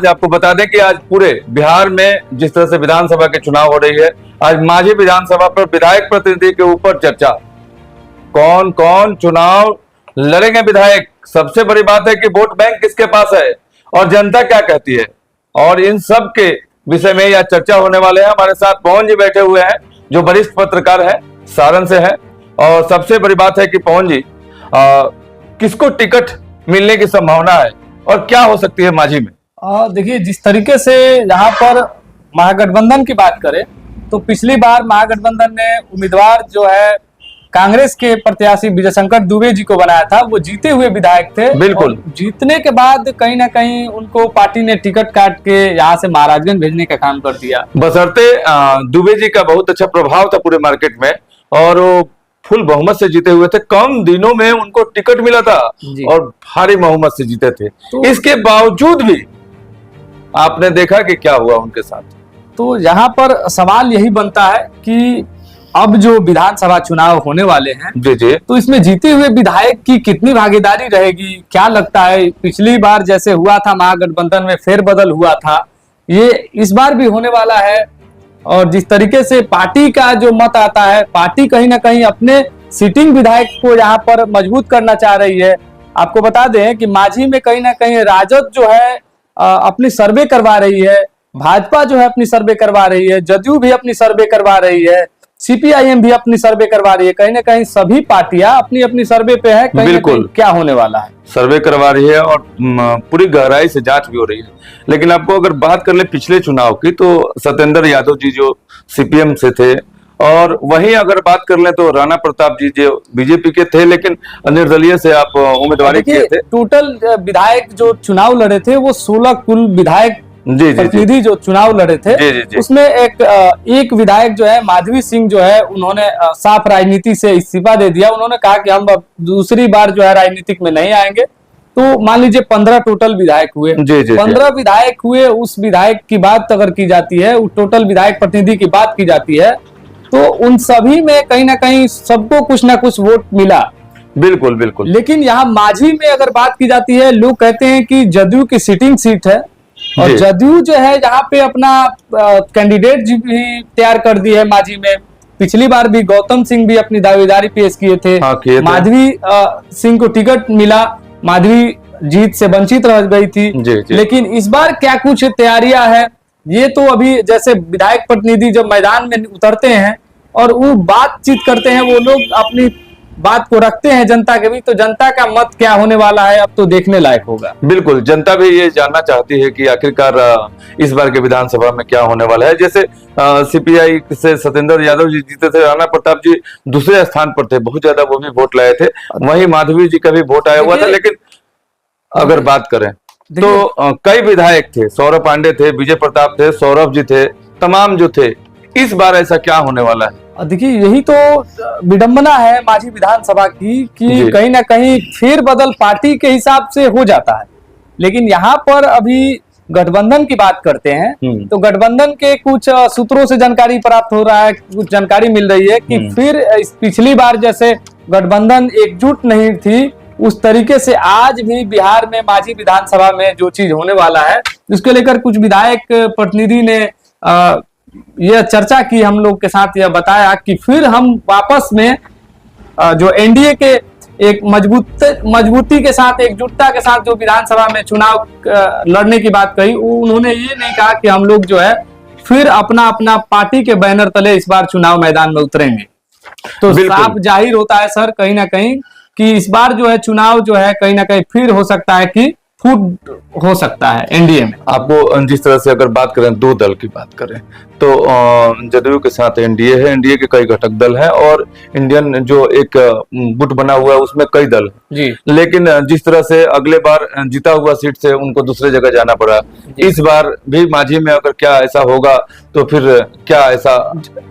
आज आपको बता दें कि आज पूरे बिहार में जिस तरह से विधानसभा के चुनाव हो रही है, आज मांझी विधानसभा पर विधायक प्रतिनिधि के ऊपर चर्चा। कौन कौन चुनाव लड़ेंगे विधायक, सबसे बड़ी बात है कि वोट बैंक किसके पास है और जनता क्या कहती है, और इन सब के विषय में यह चर्चा होने वाले हैं। हमारे साथ पवन जी बैठे हुए हैं जो वरिष्ठ पत्रकार हैं, सारण से हैं। और सबसे बड़ी बात है कि पवन जी, किसको टिकट मिलने की संभावना है और क्या हो सकती है मांझी में? देखिए, जिस तरीके से यहाँ पर महागठबंधन की बात करें तो पिछली बार महागठबंधन ने उम्मीदवार जो है कांग्रेस के प्रत्याशी विजय शंकर दुबे जी को बनाया था। वो जीते हुए विधायक थे। बिल्कुल। जीतने के बाद कहीं ना कहीं उनको पार्टी ने टिकट काट के यहाँ से महाराजगंज भेजने का काम कर दिया। बशर्ते दुबे जी का बहुत अच्छा प्रभाव था पूरे मार्केट में और वो फुल बहुमत से जीते हुए थे। कम दिनों में उनको टिकट मिला था और भारी बहुमत से जीते थे। तो इसके बावजूद भी आपने देखा कि क्या हुआ उनके साथ। तो यहाँ पर सवाल यही बनता है कि अब जो विधानसभा चुनाव होने वाले हैं जी जी, तो इसमें जीते हुए विधायक की कितनी भागीदारी रहेगी, क्या लगता है? पिछली बार जैसे हुआ था महागठबंधन में फेरबदल हुआ था, ये इस बार भी होने वाला है। और जिस तरीके से पार्टी का जो मत आता है, पार्टी कहीं ना कहीं अपने सिटिंग विधायक को यहाँ पर मजबूत करना चाह रही है। आपको बता दें कि मांझी में कहीं ना कहीं राजद जो है अपनी सर्वे करवा रही है, भाजपा जो है अपनी सर्वे करवा रही है, जदयू भी अपनी सर्वे करवा रही है, सीपीआईएम भी अपनी सर्वे करवा रही है। कहीं ना कहीं सभी पार्टियां अपनी अपनी सर्वे पे है। कहीं क्या होने वाला है, सर्वे करवा रही है और पूरी गहराई से जांच भी हो रही है। लेकिन आपको अगर बात कर ले पिछले चुनाव की तो सत्येंद्र यादव जी जो सीपीएम से थे, और वहीं अगर बात कर ले तो राणा प्रताप जी जो बीजेपी के थे लेकिन निर्दलीय से आप उम्मीदवारी किए थे। टोटल विधायक जो चुनाव लड़े थे वो 16 कुल विधायक प्रतिनिधि जो चुनाव लड़े थे। उसमें एक विधायक जो है माधवी सिंह जो है, उन्होंने साफ राजनीति से इस्तीफा दे दिया। उन्होंने कहा कि हम अब दूसरी बार जो है राजनीतिक में नहीं आएंगे। तो मान लीजिए 15 टोटल विधायक हुए। 15 विधायक हुए। उस विधायक की बात अगर की जाती है, उस टोटल विधायक प्रतिनिधि की बात की जाती है, तो उन सभी में कहीं ना कहीं सबको कुछ ना कुछ वोट मिला। बिल्कुल बिल्कुल। लेकिन यहाँ मांझी में अगर बात की जाती है, लोग कहते हैं कि जदयू की सिटिंग सीट है और जदयू जो है यहाँ पे अपना कैंडिडेट भी तैयार कर दी है मांझी में। पिछली बार भी गौतम सिंह भी अपनी दावेदारी पेश किए थे। माधवी सिंह को टिकट मिला, माधवी जीत से वंचित रह गई थी। लेकिन इस बार क्या कुछ तैयारियां है, ये तो अभी जैसे विधायक प्रतिनिधि जब मैदान में उतरते हैं और वो बातचीत करते हैं, वो लोग अपनी बात को रखते हैं जनता के बीच, तो जनता का मत क्या होने वाला है अब तो देखने लायक होगा। बिल्कुल, जनता भी ये जानना चाहती है कि आखिरकार इस बार के विधानसभा में क्या होने वाला है। जैसे सीपीआई से सत्येंद्र यादव जी जीते थे, राणा प्रताप जी दूसरे स्थान पर थे, बहुत ज्यादा वो भी वोट लाए थे। वहीं माधवी जी का भी वोट आया हुआ था। लेकिन अगर बात करें तो कई विधायक थे, सौरभ पांडे थे, विजय प्रताप थे, सौरभ जी थे, तमाम जो थे। इस बार ऐसा क्या होने वाला है? देखिए, यही तो विडंबना है मांझी विधानसभा की कि कहीं ना कहीं फेरबदल पार्टी के हिसाब से हो जाता है। लेकिन यहाँ पर अभी गठबंधन की बात करते हैं तो गठबंधन के कुछ सूत्रों से जानकारी प्राप्त हो रहा है, कुछ जानकारी मिल रही है कि फिर पिछली बार जैसे गठबंधन एकजुट नहीं थी, उस तरीके से आज भी बिहार में मांझी विधानसभा में जो चीज होने वाला है उसके लेकर कुछ विधायक प्रतिनिधि ने यह चर्चा की हम लोग के साथ, यह बताया कि फिर हम वापस में जो एनडीए के एक मजबूती के साथ, एकजुटता के साथ जो विधानसभा में चुनाव लड़ने की बात कही, उन्होंने ये नहीं कहा कि हम लोग जो है फिर अपना अपना पार्टी के बैनर तले इस बार चुनाव मैदान में उतरेंगे। तो साफ जाहिर होता है सर कहीं ना कहीं कि इस बार जो है चुनाव जो है कहीं ना कहीं फिर हो सकता है कि फूट हो सकता है एनडीए में। आपको जिस तरह से अगर बात करें, दो दल की बात करें तो जदयू के साथ एनडीए है, एनडीए के कई घटक दल हैं और इंडियन जो एक गुट बना हुआ है उसमें कई दल जी। लेकिन जिस तरह से अगले बार जीता हुआ सीट से उनको दूसरे जगह जाना पड़ा, इस बार भी मांझी में अगर क्या ऐसा होगा तो फिर क्या ऐसा?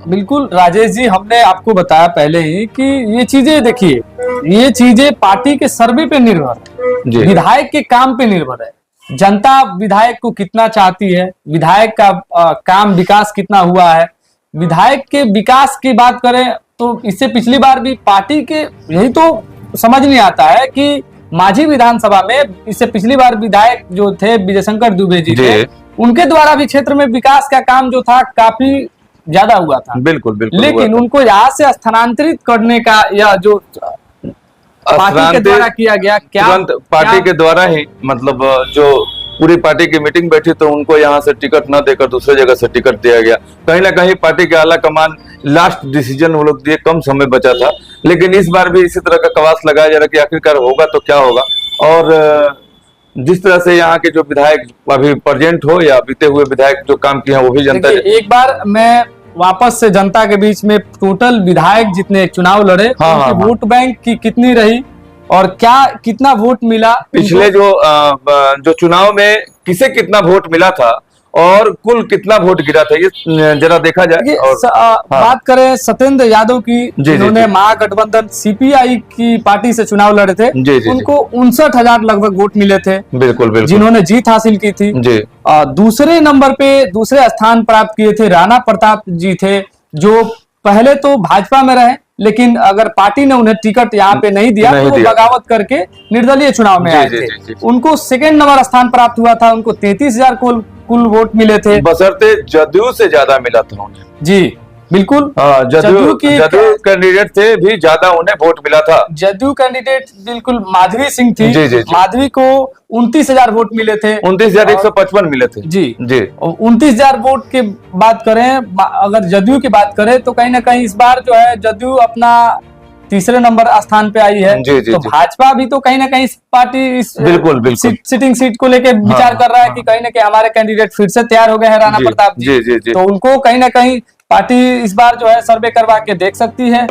बिल्कुल राजेश जी, हमने आपको बताया पहले ही कि ये चीजें देखिए, ये चीजें पार्टी के सर्वे पे निर्भर है, विधायक के काम पे निर्भर है। जनता विधायक को कितना चाहती है, विधायक का काम विकास कितना हुआ है। विधायक के विकास की बात करें तो इससे पिछली बार भी पार्टी के यही तो समझ नहीं आता है कि माझी विधानसभा में इससे पिछली बार विधायक जो थे विजय शंकर दुबे जी थे, उनके द्वारा भी क्षेत्र में विकास का काम जो था काफी ज्यादा हुआ था। बिल्कुल बिल्कुल। लेकिन उनको यहाँ से स्थानांतरित करने का या जो पार्टी के द्वारा किया गया, क्या पार्टी के द्वारा ही मतलब जो पूरी पार्टी की मीटिंग बैठी तो उनको यहाँ से टिकट न देकर दूसरे जगह से टिकट दिया गया। कहीं ना कहीं पार्टी के आला कमान लास्ट डिसीजन वो लोग दिए, कम समय बचा था। लेकिन इस बार भी इसी तरह का कवास लगाया जा रहा है कि आखिरकार होगा तो क्या होगा। और जिस तरह से यहाँ के जो विधायक अभी प्रेजेंट हो या बीते हुए विधायक जो काम किए हैं वो भी जनता। एक बार मैं वापस से जनता के बीच में टोटल विधायक जितने चुनाव लड़े, उनकी वोट बैंक की कितनी रही और क्या कितना वोट मिला, पिछले जो चुनाव में किसे कितना वोट मिला था और कुल कितना वोट गिरा था, ये जरा देखा जाए। और बात करें सत्येंद्र यादव की, जिन्होंने महागठबंधन सीपीआई की पार्टी से चुनाव लड़े थे, उनको 59,000 लगभग वोट मिले थे। बिल्कुल बिल्कुल, जिन्होंने जीत हासिल की थी। दूसरे नंबर पे दूसरे स्थान प्राप्त किए थे राणा प्रताप जी थे, जो पहले तो भाजपा में रहे, लेकिन अगर पार्टी ने उन्हें टिकट यहाँ पे नहीं दिया तो वो बगावत करके निर्दलीय चुनाव में आए थे। उनको सेकंड नंबर स्थान प्राप्त हुआ था, उनको 33,000 कुल वोट मिले थे, बशर्ते जदयू से ज्यादा मिला था उन्हें। जी बिल्कुल, जदयू कैंडिडेट से भी ज्यादा उन्हें वोट मिला था। जदयू कैंडिडेट बिल्कुल माधवी सिंह थी। जी। माधवी को 29,000 वोट मिले थे, 29,155 मिले थे। जी 29,000 वोट की बात करें, अगर जदयू की बात करें तो कहीं ना कहीं इस बार जो है जदयू अपना तीसरे नंबर स्थान पे आई है। तो भाजपा भी तो कहीं ना कहीं पार्टी इस बिल्कुल सिटिंग सीट को लेके विचार कर रहा है कि कहीं ना कहीं हमारे कैंडिडेट फिर से तैयार हो गए हैं, राणा प्रताप जी। तो उनको कहीं ना कहीं पार्टी इस बार जो है सर्वे करवा के देख सकती है,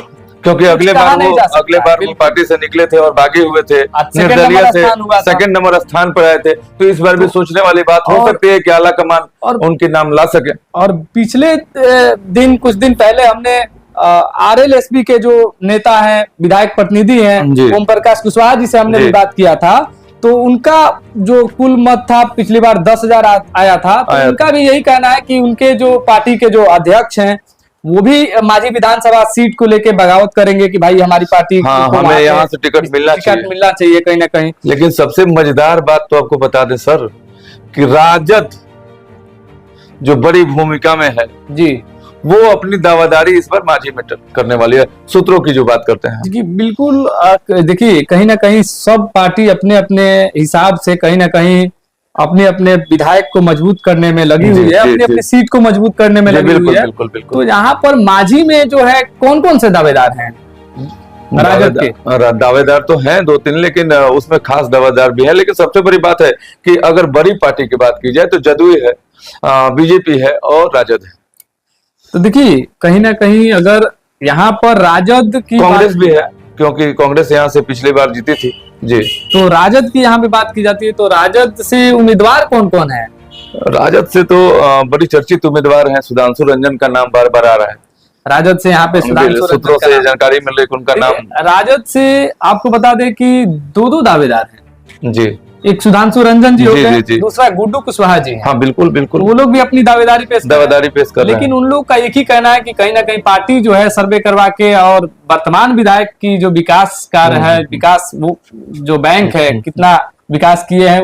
क्योंकि अगले बार वो पार्टी से निकले थे और बागी हुए थे, निर्दलीय से सेकंड नंबर स्थान पर आए थे। तो इस बार भी सोचने वाली बात हो सकती है कि आला कमान और उनके नाम ला सके। और पिछले कुछ दिन पहले हमने आरएलएसपी के जो नेता हैं, विधायक प्रतिनिधि हैं, ओम प्रकाश कुशवाहा जी से हमने भी बात किया था। तो उनका जो कुल मत था पिछली बार 10,000 आया था। तो उनका भी यही कहना है कि उनके जो पार्टी के जो अध्यक्ष हैं वो भी माझी विधानसभा सीट को लेके बगावत करेंगे कि भाई हमारी पार्टी हमें यहाँ से टिकट मिलना चाहिए कहीं ना कहीं। लेकिन सबसे मजेदार बात तो आपको बता दें सर कि राजद जो बड़ी भूमिका में है जी, वो अपनी दावादारी इस बार माझी में करने वाली है। सूत्रों की जो बात करते हैं जी बिल्कुल, देखिए कहीं ना कहीं सब पार्टी अपने अपने हिसाब से कहीं ना कहीं अपने अपने विधायक को मजबूत करने में लगी हुई है, अपनी अपनी सीट को मजबूत करने में लगी हुई है। तो यहाँ पर माझी में जो है कौन कौन से दावेदार हैं? राजद के दावेदार तो हैं 2-3, लेकिन उसमें खास दावेदार भी है। लेकिन सबसे बड़ी बात है कि अगर बड़ी पार्टी की बात की जाए तो जदयू है, बीजेपी है और राजद है। तो देखिए कहीं ना कहीं अगर यहाँ पर राजद की, कांग्रेस भी है क्योंकि कांग्रेस यहाँ से पिछली बार जीती थी जी। तो राजद की यहाँ पे बात की जाती है तो राजद से उम्मीदवार कौन कौन है? राजद से तो बड़ी चर्चित उम्मीदवार हैं, सुधांशु रंजन का नाम बार बार आ रहा है। राजद से यहाँ पे सूत्रों से जानकारी मिल रही है उनका नाम। राजद से आपको बता दें कि दो दावेदार हैं जी, एक सुधांशु रंजन जी होते हैं, दूसरा गुड्डू कुशवाहा जी हैं। हाँ बिल्कुल बिल्कुल, वो लोग भी अपनी दावेदारी पेश कर रहे हैं। लेकिन उन लोग का एक ही कहना है कि कहीं ना कहीं पार्टी जो है सर्वे करवा के और वर्तमान विधायक की जो विकास कार्य है, विकास वो जो बैंक है कितना विकास किए हैं,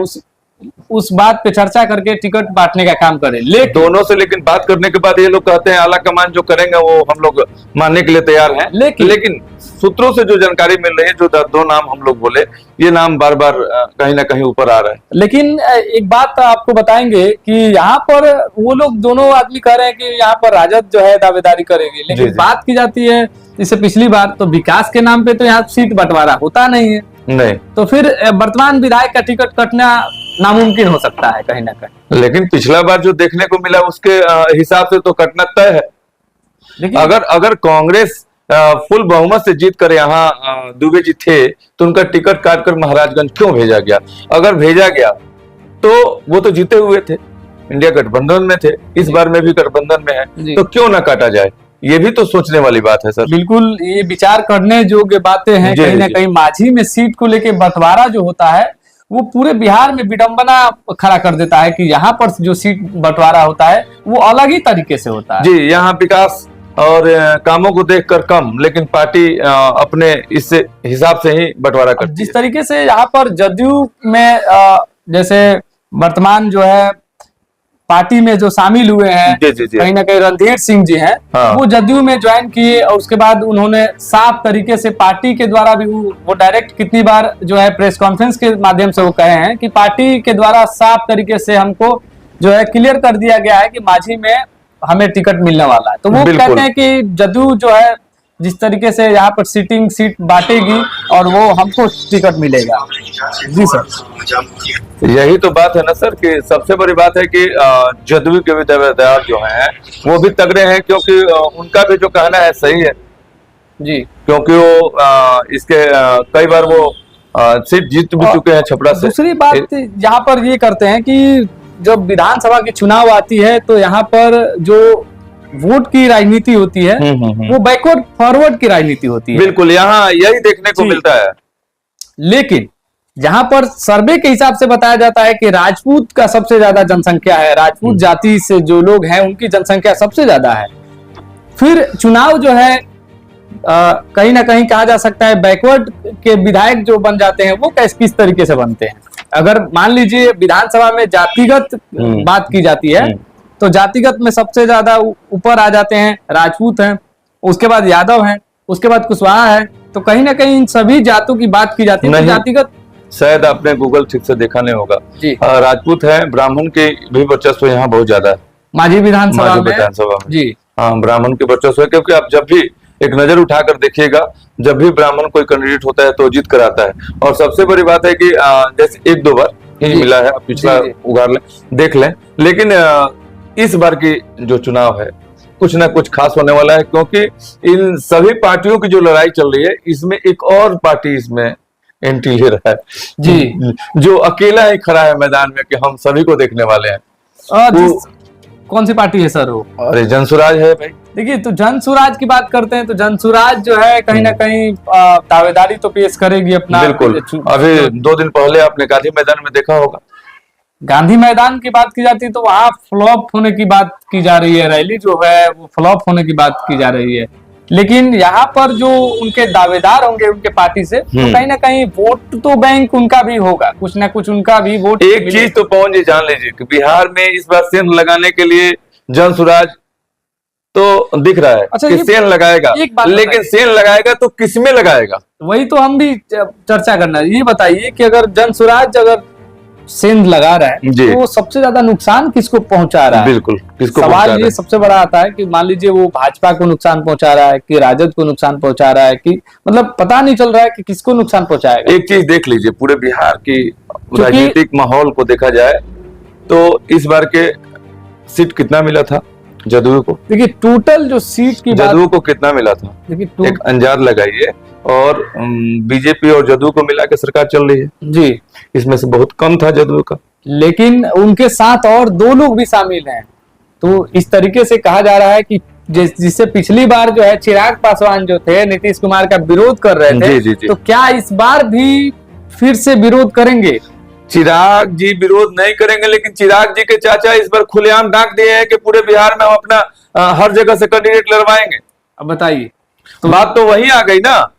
उस बात पे चर्चा करके टिकट बांटने का काम करे। दोनों से लेकिन बात करने के बाद ये लोग कहते हैं आला कमान जो करेंगे वो हम लोग मानने के लिए तैयार हैं। लेकिन सूत्रों से जो जानकारी मिल रही है, जो 2 नाम हम लोग बोले, ये नाम बार बार कहीं ना कहीं ऊपर आ रहा है। लेकिन एक बात आपको बताएंगे कि यहाँ पर वो लोग दोनों आदमी कह रहे हैं कि यहाँ पर राजद जो है दावेदारी करेगी, लेकिन बात की जाती है इससे पिछली बार तो विकास के नाम पे तो यहाँ सीट बंटवारा होता नहीं है। नहीं, तो फिर वर्तमान विधायक का टिकट कटना नामुमकिन हो सकता है कहीं ना कहीं। लेकिन पिछला बार जो देखने को मिला उसके हिसाब से तो कटना तय है। अगर कांग्रेस फुल बहुमत से जीत कर यहाँ दुबे जी थे तो उनका टिकट काटकर महाराजगंज क्यों भेजा गया? अगर भेजा गया तो वो तो जीते हुए थे, इंडिया गठबंधन में थे, इस बार में भी गठबंधन में है, तो क्यों ना काटा जाए? ये भी तो सोचने वाली बात है सर। बिल्कुल, ये विचार करने योग्य बातें हैं। कहीं ना कहीं माझी में सीट को लेके बंटवारा जो होता है वो पूरे बिहार में विडंबना खड़ा कर देता है कि यहाँ पर जो सीट बंटवारा होता है वो अलग ही तरीके से होता है। जी, यहाँ विकास और कामों को देखकर कम, लेकिन पार्टी अपने इससे हिसाब से ही बंटवारा करती है। जिस तरीके से यहाँ पर जदयू में जैसे वर्तमान जो है पार्टी में जो शामिल हुए हैं, कहीं ना कहीं रणधीर सिंह जी हैं, वो जदयू में ज्वाइन किए और उसके बाद उन्होंने साफ तरीके से पार्टी के द्वारा भी वो डायरेक्ट कितनी बार जो है प्रेस कॉन्फ्रेंस के माध्यम से वो कहे हैं कि पार्टी के द्वारा साफ तरीके से हमको जो है क्लियर कर दिया गया है कि मांझी में हमें टिकट मिलने वाला है। तो वो कहते हैं कि जदयू जो है जिस तरीके से यहाँ पर सिटिंग सीट बांटेगी और वो हमको टिकट मिलेगा। जी सर, यही तो बात है ना सर, कि सबसे बड़ी बात है कि जदयू के भी दावेदार जो हैं वो भी तगड़े हैं, क्योंकि उनका भी जो कहना है सही है जी, क्योंकि वो इसके कई बार वो सीट जीत भी चुके हैं छपरा से। दूसरी बात यहाँ पर ये करते हैं कि जब विधानसभा की चुनाव आती है तो यहाँ पर जो वोट की राजनीति होती है वो बैकवर्ड फॉरवर्ड की राजनीति होती है। बिल्कुल, यहाँ यही देखने को मिलता है। लेकिन यहाँ पर सर्वे के हिसाब से बताया जाता है कि राजपूत का सबसे ज्यादा जनसंख्या है, राजपूत जाति से जो लोग हैं उनकी जनसंख्या सबसे ज्यादा है। फिर चुनाव जो है कहीं ना कहीं कहा जा सकता है बैकवर्ड के विधायक जो बन जाते हैं वो किस तरीके से बनते हैं। अगर मान लीजिए विधानसभा में जातिगत बात की जाती है तो जातिगत में सबसे ज्यादा ऊपर आ जाते हैं राजपूत हैं, उसके बाद यादव हैं, उसके बाद कुशवाहा है। तो कहीं ना कहीं इन सभी जातों की बात की जाती है तो जातिगत शायद आपने गूगल ठीक से देखा नहीं होगा जी। राजपूत है, ब्राह्मण के भी वर्चस्व यहाँ बहुत ज्यादा है मांझी विधानसभा में जी। हाँ, ब्राह्मण के वर्चस्व है, क्योंकि आप जब भी एक नजर उठाकर देखिएगा, जब भी ब्राह्मण कोई कैंडिडेट होता है तो जीत कराता है। और सबसे बड़ी बात है कि जैसे एक दो बार ही मिला है, पिछला उगार लें देख लें, लेकिन इस बार की जो चुनाव है कुछ ना कुछ खास होने वाला है, क्योंकि इन सभी पार्टियों की जो लड़ाई चल रही है इसमें एक और पार्टी इसमें एंट्री ले रहा है जी, जो अकेला ही खड़ा है मैदान में कि हम सभी को देखने वाले हैं। कौन सी पार्टी है सर वो? अरे जनसुराज है भाई। देखिए, तो जनसुराज की बात करते हैं तो जनसुराज जो है कहीं ना कहीं दावेदारी तो पेश करेगी अपना। बिल्कुल, अभी 2 दिन पहले आपने गांधी मैदान में देखा होगा। गांधी मैदान की बात की जाती है तो वहां फ्लॉप होने की बात की जा रही है, रैली जो है वो फ्लॉप होने की बात की जा रही है। लेकिन यहाँ पर जो उनके दावेदार होंगे उनके पार्टी से तो कहीं ना कहीं वोट तो बैंक उनका भी होगा, कुछ ना कुछ उनका भी वोट। एक चीज तो पवन जी जान लीजिए कि बिहार में इस बार सेंध लगाने के लिए जनसुराज तो दिख रहा है कि सेंध लगाएगा, लेकिन सेंध लगाएगा तो किसमें लगाएगा? वही तो हम भी चर्चा करना है। ये बताइए कि अगर जनसुराज अगर सेंध लगा रहा है तो सबसे ज्यादा नुकसान किसको पहुंचा रहा है? बिल्कुल, किसको सवाल ये सबसे बड़ा आता है कि मान लीजिए वो भाजपा को नुकसान पहुंचा रहा है कि राजद को नुकसान पहुंचा रहा है, कि मतलब पता नहीं चल रहा है कि किसको नुकसान पहुंचाएगा। एक चीज देख लीजिए, पूरे बिहार की राजनीतिक माहौल को देखा जाए तो इस बार के सीट कितना मिला था जदयू को? देखिए, टोटल जो सीट की जदयू को कितना मिला था? देखिए, एक अंदाज लगाइए। और बीजेपी और जदयू को मिला के सरकार चल रही है जी, इसमें से बहुत कम था जदयू का। लेकिन उनके साथ और 2 लोग भी शामिल हैं। तो इस तरीके से कहा जा रहा है कि जिससे पिछली बार जो है चिराग पासवान जो थे नीतीश कुमार का विरोध कर रहे थे, जी। तो क्या इस बार भी फिर से विरोध करेंगे? चिराग जी विरोध नहीं करेंगे, लेकिन चिराग जी के चाचा इस बार खुलेआम डांट दिए हैं कि पूरे बिहार में हम अपना हर जगह से कैंडिडेट लड़वाएंगे। अब बताइए, तो बात तो वही आ गई ना।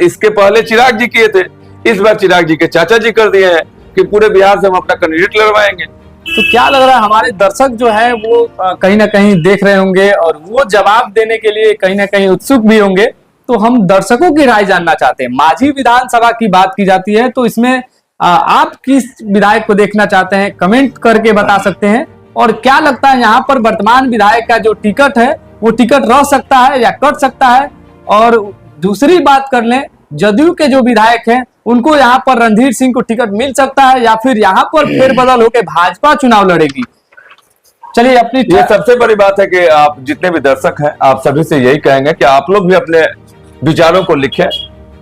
इसके पहले चिराग जी किए थे, इस बार चिराग जी के चाचा जी कर दिए हैं कि पूरे बिहार से हम अपना कैंडिडेट लड़वाएंगे। तो क्या लग रहा है हमारे दर्शक जो है वो कहीं ना कहीं देख रहे होंगे और वो जवाब देने के लिए कहीं ना कहीं उत्सुक भी होंगे। तो हम दर्शकों की राय जानना चाहते हैं। मांझी विधानसभा की बात की जाती है तो इसमें आप किस विधायक को देखना चाहते हैं, कमेंट करके बता सकते हैं। और क्या लगता है यहाँ पर वर्तमान विधायक का जो टिकट है वो टिकट रह सकता है या कट सकता है? और दूसरी बात कर लें, जदयू के जो विधायक हैं उनको यहाँ पर रणधीर सिंह को टिकट मिल सकता है या फिर यहाँ पर फेरबदल होकर भाजपा चुनाव लड़ेगी? चलिए, अपनी ये सबसे बड़ी बात है कि आप जितने भी दर्शक हैं आप सभी से यही कहेंगे कि आप लोग भी अपने विचारों को लिखें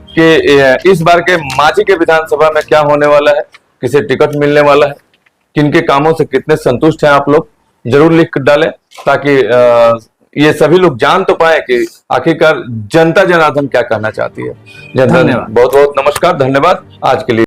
कि इस बार के मांझी के विधानसभा में क्या होने वाला है, किसे टिकट मिलने वाला है, किनके कामों से कितने संतुष्ट हैं आप लोग, जरूर लिख डालें ताकि ये सभी लोग जान तो पाए कि आखिरकार जनता जनार्दन क्या कहना चाहती है। जनता, बहुत बहुत नमस्कार, धन्यवाद आज के लिए।